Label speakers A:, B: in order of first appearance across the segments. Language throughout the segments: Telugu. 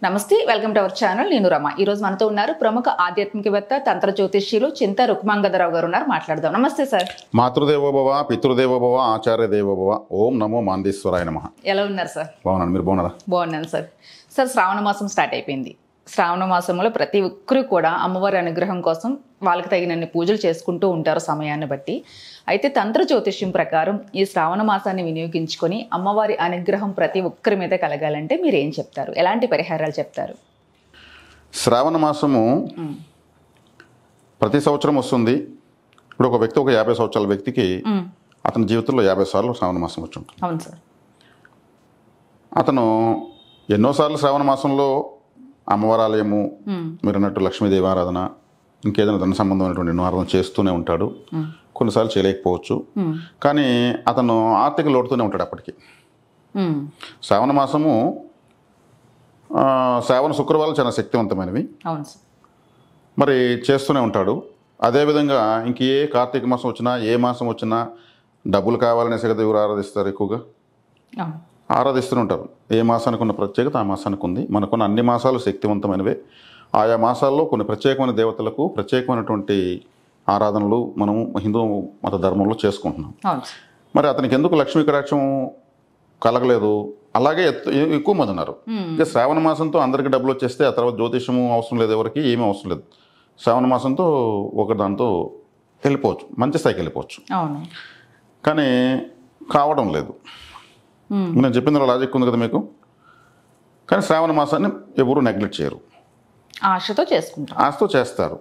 A: నమస్తే, వెల్కమ్ టు అవర్ ఛానల్. నేను రమ. ఈ రోజు మనతో ఉన్నారు ప్రముఖ ఆధ్యాత్మికవేత్త, తంత్ర జ్యోతిష్యులు చింత రుక్మాంగదరావు గారు ఉన్నారు. మాట్లాడదాం. నమస్తే సార్.
B: మాతృదేవోభవ, పితృదేవోభవ, ఆచార్య దేవోభవ. ఓం నమో మాందేశ్వరాయ నమః.
A: ఎలా ఉన్నారు సార్?
B: బాగున్నాను, మీరు బాగున్నారా?
A: బాగున్నాను సార్. సార్, శ్రావణ మాసం స్టార్ట్ అయిపోయింది. శ్రావణ మాసంలో ప్రతి ఒక్కరు కూడా అమ్మవారి అనుగ్రహం కోసం వాళ్ళకి తగినన్ని పూజలు చేసుకుంటూ ఉంటారు సమయాన్ని బట్టి. అయితే తంత్ర జ్యోతిష్యం ప్రకారం ఈ శ్రావణ మాసాన్ని వినియోగించుకొని అమ్మవారి అనుగ్రహం ప్రతి ఒక్కరి మీద కలగాలంటే మీరు ఏం చెప్తారు? ఎలాంటి పరిహారాలు చెప్తారు?
B: శ్రావణ మాసము ప్రతి సంవత్సరం వస్తుంది. ఇప్పుడు ఒక వ్యక్తి, ఒక 50 సంవత్సరాల వ్యక్తికి అతని జీవితంలో 50 సార్లు శ్రావణ మాసం వచ్చి ఉంటుంది.
A: అవును సార్.
B: అతను ఎన్నోసార్లు శ్రావణ మాసంలో అమ్మవారి ఆలయము, మీరు అన్నట్టు లక్ష్మీదేవి ఆరాధన, ఇంకేదైనా ధన సంబంధమైనటువంటి ఎన్నో ఆరాధన చేస్తూనే ఉంటాడు. కొన్నిసార్లు చేయలేకపోవచ్చు, కానీ అతను ఆర్థిక లోటుతూనే ఉంటాడు అప్పటికి. శ్రావణ మాసము శ్రావణ శుక్రవారాలు చాలా శక్తివంతమైనవి.
A: అవును సార్.
B: మరి చేస్తూనే ఉంటాడు. అదేవిధంగా ఇంకే కార్తీక మాసం వచ్చినా, ఏ మాసం వచ్చినా డబ్బులు కావాలనేసి కదా ఎవరు ఆరాధిస్తారు, ఎక్కువగా ఆరాధిస్తూనే ఉంటారు. ఏ మాసానికి ఉన్న ప్రత్యేకత ఆ మాసానికి ఉంది. మనకున్న అన్ని మాసాలు శక్తివంతమైనవే. ఆయా మాసాల్లో కొన్ని ప్రత్యేకమైన దేవతలకు ప్రత్యేకమైనటువంటి ఆరాధనలు మనము హిందూ మత ధర్మంలో చేసుకుంటున్నాం. మరి అతనికి ఎందుకు లక్ష్మీ కటాక్షం కలగలేదు? అలాగే ఎక్కువ మంది ఉన్నారు. ఇంకా శ్రావణ మాసంతో అందరికీ డబ్బులు వచ్చేస్తే ఆ తర్వాత జ్యోతిషము అవసరం లేదు, ఎవరికి ఏమీ అవసరం లేదు. శ్రావణ మాసంతో ఒక దాంతో వెళ్ళిపోవచ్చు, మంచి స్థాయికి వెళ్ళిపోవచ్చు. కానీ కావడం లేదు. నేను చెప్పిన లాజిక్ ఉంది కదా మీకు. కానీ శ్రావణ మాసాన్ని ఎవరు నెగ్లెక్ట్ చేయరు,
A: ఆశతో చేసుకుంటారు,
B: ఆశతో చేస్తారు.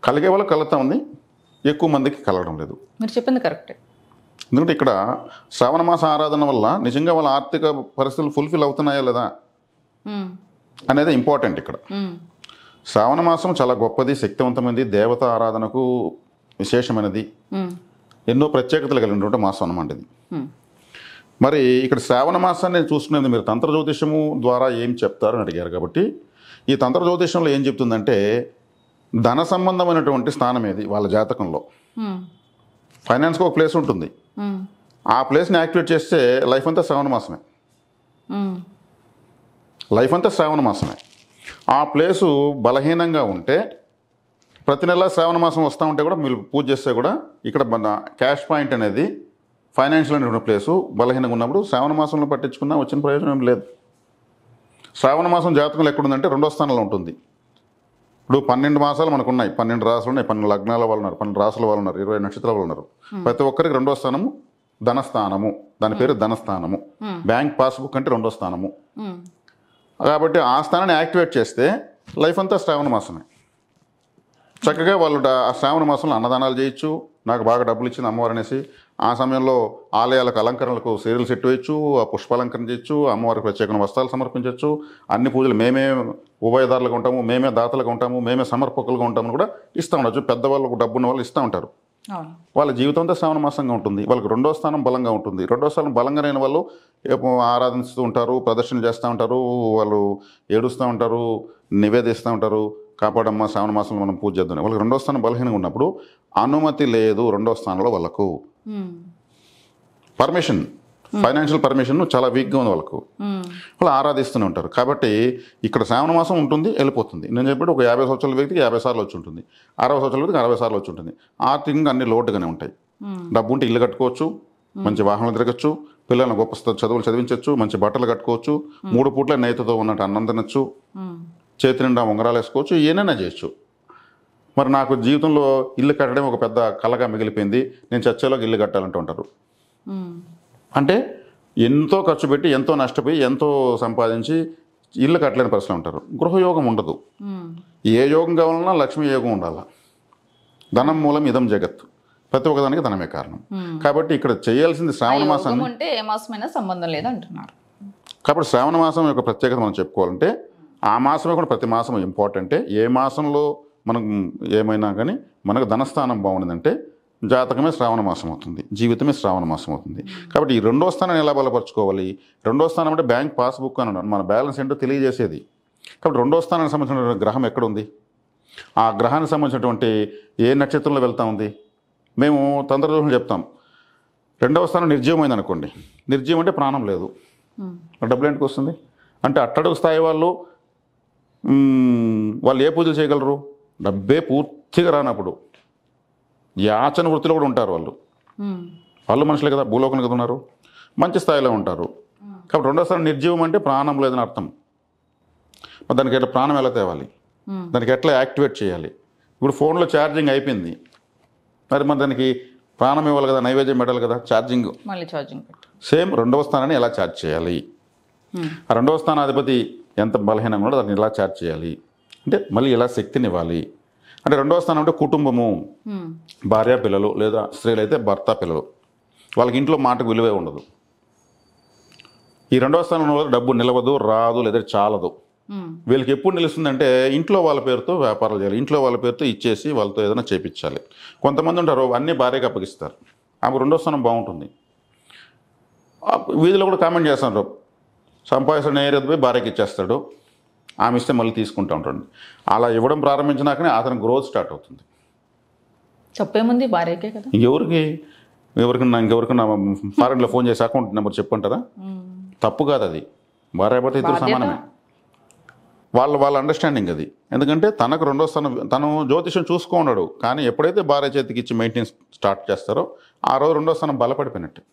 B: కలిగే వాళ్ళు కలుగుతా ఉంది, ఎక్కువ మందికి కలగడం లేదు.
A: మీరు చెప్పింది కరెక్టే.
B: ఎందుకంటే ఇక్కడ శ్రావణ మాస ఆరాధన వల్ల నిజంగా వాళ్ళ ఆర్థిక పరిస్థితులు ఫుల్ఫిల్ అవుతున్నాయా లేదా అనేది ఇంపార్టెంట్. ఇక్కడ శ్రావణ మాసం చాలా గొప్పది, శక్తివంతమైనది, దేవత ఆరాధనకు విశేషమైనది, ఎన్నో ప్రత్యేకతలు కలిగినటువంటి మాసం అన్నమాట ఇది. మరి ఇక్కడ శ్రావణ మాసాన్ని చూసుకునేది మీరు తంత్ర జ్యోతిషము ద్వారా ఏం చెప్తారని అడిగారు కాబట్టి, ఈ తంత్ర జ్యోతిషంలో ఏం చెప్తుందంటే ధన సంబంధమైనటువంటి స్థానం ఏది వాళ్ళ జాతకంలో, ఫైనాన్స్కి ఒక ప్లేస్ ఉంటుంది. ఆ ప్లేస్ని యాక్టివేట్ చేస్తే లైఫ్ అంతా శ్రావణ మాసమే. లైఫ్ అంతా శ్రావణ మాసమే. ఆ ప్లేసు బలహీనంగా ఉంటే ప్రతి నెల శ్రావణ మాసం వస్తూ ఉంటే కూడా మీరు పూజ చేస్తే కూడా ఇక్కడ మన క్యాష్ పాయింట్ అనేది ఫైనాన్షియల్ అనేటువంటి ప్లేసు బలహీనంగా ఉన్నప్పుడు శ్రావణ మాసంలో పట్టించుకున్నా వచ్చిన ప్రయోజనం ఏం లేదు. శ్రావణ మాసం జాతకంలో ఎక్కడుందంటే 2వ స్థానంలో ఉంటుంది. ఇప్పుడు 12 మాసాలు మనకు ఉన్నాయి, 12 రాసులు ఉన్నాయి, 12 లగ్నాల వాళ్ళు ఉన్నారు, 12 రాసుల వాళ్ళు ఉన్నారు, 20 నక్షత్రాల వాళ్ళు ఉన్నారు. ప్రతి ఒక్కరికి 2వ స్థానము ధనస్థానము, దాని పేరు ధనస్థానము. బ్యాంక్ పాస్బుక్ అంటే 2వ స్థానము. కాబట్టి ఆ స్థానాన్ని యాక్టివేట్ చేస్తే లైఫ్ అంతా శ్రావణ మాసమే. చక్కగా వాళ్ళు ఆ శ్రావణ మాసంలో అన్నదానాలు చేయొచ్చు. నాకు బాగా డబ్బులు ఇచ్చింది అమ్మవారు అనేసి ఆ సమయంలో ఆలయాలకు అలంకరణలకు సీరియల్ సెట్ వేయచ్చు, ఆ పుష్పాలంకరణ చేయొచ్చు, అమ్మవారికి ప్రత్యేకమైన వస్త్రాలు సమర్పించవచ్చు. అన్ని పూజలు మేమే ఉభయదారులుగా ఉంటాము, మేమే దాతలుగా ఉంటాము, మేమే సమర్పకులుగా ఉంటామని కూడా ఇస్తూ ఉండొచ్చు. పెద్దవాళ్ళకు డబ్బున్న వాళ్ళు ఇస్తూ ఉంటారు. వాళ్ళ జీవితం అంతా శ్రావణ మాసంగా ఉంటుంది. వాళ్ళకి 2వ స్థానం బలంగా ఉంటుంది. 2వ స్థానం బలంగా లేని వాళ్ళు ఆరాధిస్తూ ఉంటారు, ప్రదర్శనలు చేస్తూ ఉంటారు, వాళ్ళు ఏడుస్తూ ఉంటారు, నివేదిస్తూ ఉంటారు, కాపాడమ్మ శ్రావణ మాసంలో మనం పూజ చేద్దాం. వాళ్ళకి 2వ స్థానం బలహీనంగా ఉన్నప్పుడు అనుమతి లేదు 2వ స్థానంలో వాళ్ళకు. పర్మిషన్, ఫైనాన్షియల్ పర్మిషన్ చాలా వీక్గా ఉంది వాళ్ళకు. వాళ్ళు ఆరాధిస్తూనే ఉంటారు. కాబట్టి ఇక్కడ శ్రావణ మాసం ఉంటుంది, వెళ్ళిపోతుంది. నేను చెప్పినట్టు ఒక 50 సంవత్సరాల వ్యక్తికి 50 సార్లు వచ్చి ఉంటుంది, 60 సంవత్సరాల వ్యక్తికి 60 సార్లు వచ్చి ఉంటుంది. ఆర్థికంగా అన్ని లోటుగానే ఉంటాయి. డబ్బు ఉంటే ఇల్లు కట్టుకోవచ్చు, మంచి వాహనాలు తిరగచ్చు, పిల్లలను గొప్ప చదువులు చదివించవచ్చు, మంచి బట్టలు కట్టుకోవచ్చు, 3 పూట్ల నేతతో ఉన్నట్టు అన్నం తినచ్చు, చేతి నిండా ఉంగరాలు వేసుకోవచ్చు, ఏనైనా చేయొచ్చు. మరి నాకు జీవితంలో ఇల్లు కట్టడం ఒక పెద్ద కళగా మిగిలిపోయింది, నేను చచ్చేలోకి ఇల్లు కట్టాలంటూ ఉంటారు. అంటే ఎంతో ఖర్చు పెట్టి, ఎంతో నష్టపోయి, ఎంతో సంపాదించి ఇల్లు కట్టలేని పరిస్థితులు ఉంటారు. గృహయోగం ఉండదు. ఏ యోగం కావాలన్నా లక్ష్మీ యోగం ఉండాలి. ధనం మూలం ఇదం జగత్, ప్రతి ఒక్కదానికి ధనమే కారణం. కాబట్టి ఇక్కడ చేయాల్సింది శ్రావణ మాసం
A: అంటే ఏ మాసమైనా సంబంధం లేదు అంటున్నారు.
B: కాబట్టి శ్రావణ మాసం యొక్క ప్రత్యేకత మనం చెప్పుకోవాలంటే ఆ మాసమే కూడా ప్రతి మాసం ఇంపార్టెంటే. ఏ మాసంలో మనకు ఏమైనా కానీ మనకు ధనస్థానం బాగుండిందంటే జాతకమే శ్రావణ మాసం అవుతుంది, జీవితమే శ్రావణ మాసం అవుతుంది. కాబట్టి ఈ 2వ స్థానాన్ని ఎలా బలపరచుకోవాలి? 2వ స్థానం అంటే బ్యాంక్ పాస్బుక్ అని మన బ్యాలెన్స్ ఏంటో తెలియజేసేది. కాబట్టి 2వ స్థానానికి సంబంధించిన గ్రహం ఎక్కడుంది, ఆ గ్రహానికి సంబంధించినటువంటి ఏ నక్షత్రంలో వెళ్తా ఉంది. మేము తంత్రదోషం చెప్తాం. 2వ స్థానం నిర్జీవమైంది అనుకోండి, నిర్జీవం అంటే ప్రాణం లేదు, డబ్బులు ఏంటికి వస్తుంది? అంటే అట్టడుగు స్థాయి వాళ్ళు వాళ్ళు ఏ పూజలు చేయగలరు? డబ్బే పూర్తిగా రానప్పుడు యాచన వృత్తిలో కూడా ఉంటారు వాళ్ళు. వాళ్ళు మనుషులే కదా, భూలోకంలో కదా ఉన్నారు, మంచి స్థాయిలో ఉంటారు. కాబట్టి రెండో స్థానం నిర్జీవం అంటే ప్రాణం లేదని అర్థం. మరి దానికి ఎట్లా ప్రాణం ఎలా తేవాలి, దానికి ఎట్లా యాక్టివేట్ చేయాలి? ఇప్పుడు ఫోన్లో ఛార్జింగ్ అయిపోయింది, మరి దానికి ప్రాణం ఇవ్వాలి కదా, నైవేద్యం పెట్టాలి కదా, ఛార్జింగ్.
A: మళ్ళీ ఛార్జింగ్
B: సేమ్ రెండవ స్థానాన్ని ఎలా ఛార్జ్ చేయాలి? ఆ రెండవ స్థానాధిపతి ఎంత బలహీనంగా కూడా దాన్ని ఎలా ఛార్జ్ చేయాలి అంటే మళ్ళీ ఎలా శక్తిని ఇవ్వాలి అంటే రెండవ స్థానం అంటే కుటుంబము, భార్య పిల్లలు, లేదా స్త్రీలు అయితే భర్త పిల్లలు, వాళ్ళకి ఇంట్లో మాటకు విలువే ఉండదు. ఈ రెండవ స్థానంలో డబ్బు నిలవదు, రాదు, లేదా చాలదు. వీళ్ళకి ఎప్పుడు నిలుస్తుందంటే ఇంట్లో వాళ్ళ పేరుతో వ్యాపారాలు చేయాలి, ఇంట్లో వాళ్ళ పేరుతో ఇచ్చేసి వాళ్ళతో ఏదైనా చేపించాలి. కొంతమంది ఉంటారు అన్నీ భార్యకి అప్పగిస్తారు, ఆమె రెండో స్థానం బాగుంటుంది. వీధిలో కూడా కామెంట్ చేస్తున్నారు, సంపాదించిన నేరేది పోయి భార్యకి ఇచ్చేస్తాడు, ఆమె ఇస్తే మళ్ళీ తీసుకుంటూ ఉంటాడు. అలా ఇవ్వడం ప్రారంభించినాకనే అతని గ్రోత్ స్టార్ట్ అవుతుంది.
A: చెప్పేముంది, భార్యకే కదా.
B: ఇంకెవరికన్నా ఫారెన్లో ఫోన్ చేసి అకౌంట్ నెంబర్ చెప్పుంటారా? తప్పు కాదు అది, భార్యాభర్త ఇద్దరు సమానమే. వాళ్ళ అండర్స్టాండింగ్ అది. ఎందుకంటే తనకు రెండో స్థానం, తను జ్యోతిషం చూసుకున్నాడు, కానీ ఎప్పుడైతే భార్య చేతికి ఇచ్చి మెయింటెనెన్స్ స్టార్ట్ చేస్తారో ఆ రోజు రెండో స్థానం బలపడిపోయినట్టే.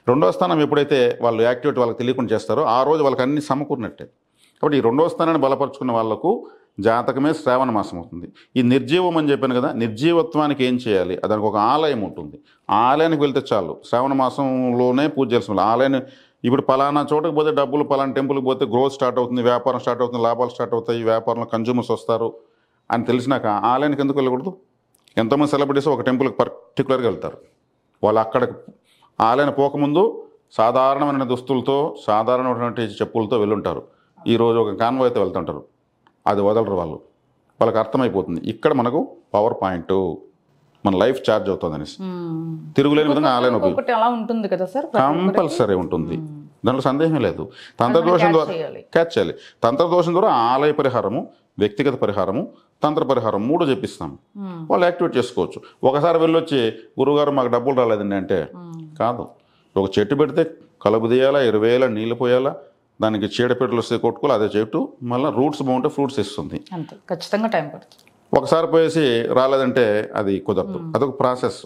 B: రెండో స్థానం ఎప్పుడైతే వాళ్ళు యాక్టివిటీ వాళ్ళకి తెలియకుండా చేస్తారో ఆ రోజు వాళ్ళకి అన్ని సమకూరినట్టే. కాబట్టి ఈ రెండో స్థానాన్ని బలపరుచుకున్న వాళ్ళకు జాతకమే శ్రావణ మాసం అవుతుంది. ఈ నిర్జీవం అని చెప్పాను కదా, నిర్జీవత్వానికి ఏం చేయాలి? దానికి ఒక ఆలయం ఉంటుంది, ఆ ఆలయానికి వెళ్తే చాలు. శ్రావణ మాసంలోనే పూజ చేయాల్సిన ఆలయాన్ని. ఇప్పుడు పలానా చోటకి పోతే డబ్బులు, పలానా టెంపుల్కి పోతే గ్రోత్ స్టార్ట్ అవుతుంది, వ్యాపారం స్టార్ట్ అవుతుంది, లాభాలు స్టార్ట్ అవుతాయి, వ్యాపారంలో కన్జ్యూమర్స్ వస్తారు అని తెలిసినాక ఆలయానికి ఎందుకు వెళ్ళకూడదు? ఎంతోమంది సెలబ్రిటీస్ ఒక టెంపుల్కి పర్టికులర్గా వెళ్తారు. వాళ్ళు అక్కడికి ఆలయాన్ని పోకముందు సాధారణమైన దుస్తులతో, సాధారణమైనటువంటి చెప్పులతో వెళ్ళుంటారు. ఈరోజు ఒక కాన్వాయ్ అయితే వెళ్తుంటారు, అది వదలరు వాళ్ళు. వాళ్ళకి అర్థమైపోతుంది ఇక్కడ మనకు పవర్ పాయింట్, మన లైఫ్ ఛార్జ్ అవుతుంది అనేసి. తిరుగులేని విధంగా ఆలయం
A: అలా ఉంటుంది కదా సార్,
B: కంపల్సరీ ఉంటుంది, దాంట్లో సందేహం లేదు. తంత్రదోషం ద్వారా క్యాచ్ చేయాలి. తంత్రదోషం ద్వారా ఆలయ పరిహారము, వ్యక్తిగత పరిహారము, తంత్ర పరిహారం 3 చెప్పిస్తాం. వాళ్ళు యాక్టివేట్ చేసుకోవచ్చు. ఒకసారి వెళ్ళొచ్చి గురువుగారు మాకు డబ్బులు రాలేదండి అంటే కాదు. ఒక చెట్టు పెడితే కలుపు తీయాలా, 20 ఏళ్ళ నీళ్ళు పోయాలా, దానికి చీడపీడలు వస్తే కొట్టుకోవాలి, అదే చెట్టు మళ్ళీ రూట్స్ బాగుంటే ఫ్రూట్స్ ఇస్తుంది.
A: అంతే, ఖచ్చితంగా టైం పడుతుంది.
B: ఒకసారి పోయేసి రాలేదంటే అది కుదరదు, అదొక ప్రాసెస్.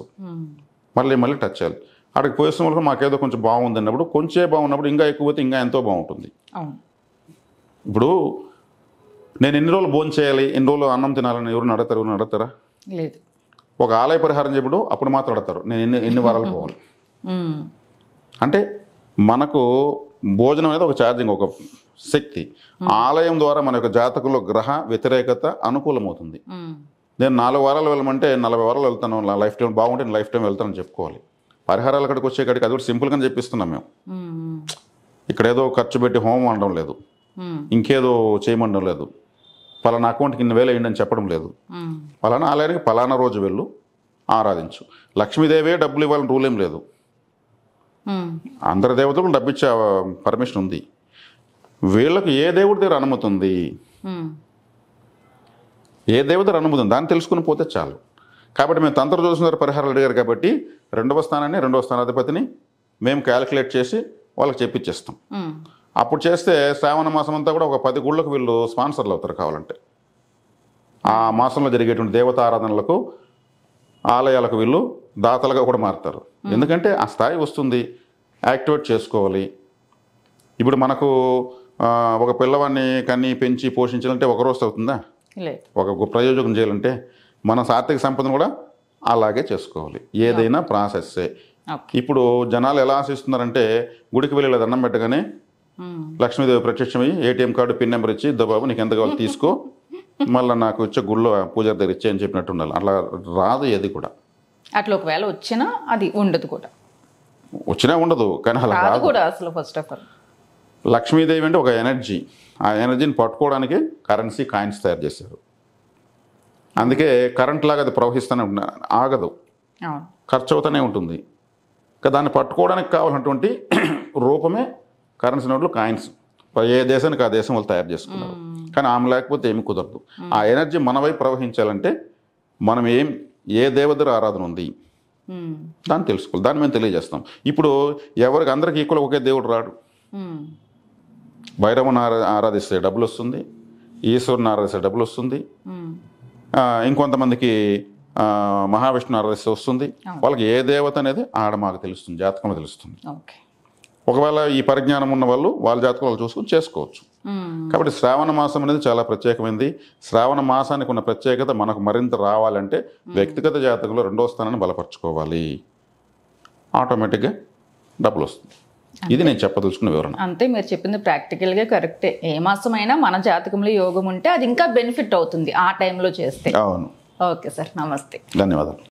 B: మళ్ళీ టచ్ చేయాలి. అక్కడికి పోయేసిన వాళ్ళకి మాకేదో కొంచెం బాగుంది అన్నప్పుడు, కొంచెం బాగున్నప్పుడు ఇంకా ఎక్కువ పోతే ఇంకా ఎంతో బాగుంటుంది. ఇప్పుడు నేను ఎన్ని రోజులు భోజనం చేయాలి, ఎన్ని రోజులు అన్నం తినాలని ఎవరు అడుగుతారా?
A: లేదు.
B: ఒక ఆలయ పరిహారం చెప్పుడు అప్పుడు మాత్రం అడతారు నేను ఎన్ని వారాలు పోవాలి అంటే. మనకు భోజనం అనేది ఒక ఛార్జింగ్, ఒక శక్తి. ఆలయం ద్వారా మన యొక్క జాతకంలో గ్రహ వ్యతిరేకత అనుకూలమవుతుంది. నేను 4 వారాలు వెళ్ళమంటే 40 వారాలు వెళ్తాను, లైఫ్ టైం బాగుంటే నేను లైఫ్ టైం వెళ్తానని చెప్పుకోవాలి. పరిహారాలు అక్కడికి వచ్చేకాడికి అది కూడా సింపుల్గానే చెప్పిస్తున్నాం మేము. ఇక్కడ ఏదో ఖర్చు పెట్టి హోమం అనడం లేదు, ఇంకేదో చేయమండం లేదు, పలానా అకౌంట్కి ఇన్ని వేలు అయ్యిందని చెప్పడం లేదు. పలానా ఆలయానికి పలానా రోజు వెళ్ళు, ఆరాధించు. లక్ష్మీదేవే డబ్బులు ఇవ్వాలని రూల్ ఏం లేదు, అందరి దేవతలకు డబ్బు ఇచ్చే పర్మిషన్ ఉంది. వీళ్ళకి ఏ దేవుడి దగ్గర అనుమతి ఉంది, ఏ దేవత అనుమతి ఉంది దాన్ని తెలుసుకుని పోతే చాలు. కాబట్టి మేము తంత్ర జ్యోతిష పరిహారాలు అడిగారు కాబట్టి రెండవ స్థానాధిపతిని మేము క్యాలిక్యులేట్ చేసి వాళ్ళకి చెప్పించేస్తాం. అప్పుడు చేస్తే శ్రావణ మాసం అంతా కూడా ఒక 10 గుళ్ళకు వీళ్ళు స్పాన్సర్లు అవుతారు కావాలంటే. ఆ మాసంలో జరిగేటువంటి దేవతారాధనలకు, ఆలయాలకు వీళ్ళు దాతలుగా కూడా మారుతారు. ఎందుకంటే ఆ స్థాయి వస్తుంది, యాక్టివేట్ చేసుకోవాలి. ఇప్పుడు మనకు ఒక పిల్లవాడిని కన్ని పెంచి పోషించాలంటే ఒక రోజు అవుతుందా? ఒక ప్రయోజకం చేయాలంటే మన ఆర్థిక సంపదను కూడా అలాగే చేసుకోవాలి. ఏదైనా ప్రాసెస్సే. ఇప్పుడు జనాలు ఎలా ఆశిస్తున్నారంటే గుడికి వెళ్ళి దండం పెట్టగానే లక్ష్మీదేవి ప్రత్యక్షమయ్యి ఏటీఎం కార్డు పిన్ నెంబర్ ఇచ్చి బాబు నీకు ఎంత కావాలి తీసుకో, మళ్ళీ నాకు వచ్చే గుళ్ళో పూజారి దగ్గర ఇచ్చే అని చెప్పినట్టు ఉండాలి. అట్లా రాదు ఏది కూడా.
A: అట్లా ఒకవేళ వచ్చినా అది ఉండదు కూడా,
B: వచ్చినా ఉండదు. కానీ అలా రాదు
A: కూడా అసలు. ఫస్ట్ ఆఫ్ ఆల్
B: లక్ష్మీదేవి అంటే ఒక ఎనర్జీ, ఆ ఎనర్జీని పట్టుకోవడానికి కరెన్సీ కాయిన్స్ తయారు చేశారు. అందుకే కరెంట్ లాగా అది ప్రవహిస్తూనే ఆగదు, ఖర్చు అవుతూనే ఉంటుంది. దాన్ని పట్టుకోవడానికి కావాల్సినటువంటి రూపమే కరెన్సీ నోట్లు, కాయిన్స్. ఏ దేశానికి ఆ దేశం వాళ్ళు తయారు చేసుకున్నారు. కానీ ఆమె లేకపోతే ఏమి కుదరదు. ఆ ఎనర్జీ మన వైపు ప్రవహించాలంటే మనం ఏ దేవతల ఆరాధన ఉంది దాన్ని తెలుసుకోవాలి, దాన్ని మేము తెలియజేస్తాం. ఇప్పుడు అందరికి ఈక్వల్ ఒకే దేవుడు రాడు. భైరవుని ఆరాధిస్తే డబ్బులు వస్తుంది, ఈశ్వరుని ఆరాధిస్తే డబ్బులు వస్తుంది, ఇంకొంతమందికి మహావిష్ణుని ఆరాధిస్తే వస్తుంది. వాళ్ళకి ఏ దేవత అనేది ఆడ మాకు తెలుస్తుంది, జాతకంలో తెలుస్తుంది.
A: ఓకే.
B: ఒకవేళ ఈ పరిజ్ఞానం ఉన్న వాళ్ళు వాళ్ళ జాతకం వాళ్ళు చూసుకొని చేసుకోవచ్చు. కాబట్టి శ్రావణ మాసం అనేది చాలా ప్రత్యేకమైనది. శ్రావణ మాసానికి ఉన్న ప్రత్యేకత మనకు మరింత రావాలంటే వ్యక్తిగత జాతకంలో 2వ స్థానాన్ని బలపరచుకోవాలి. ఆటోమేటిక్గా డబ్బులు వస్తుంది. ఇది నేను చెప్పదలుచుకున్న వివరణ.
A: అంతే, మీరు చెప్పింది ప్రాక్టికల్గా కరెక్టే. ఏ మాసమైనా మన జాతకంలో యోగం ఉంటే అది ఇంకా బెనిఫిట్ అవుతుంది ఆ టైంలో చేస్తే.
B: అవును.
A: ఓకే సార్, నమస్తే.
B: ధన్యవాదాలు.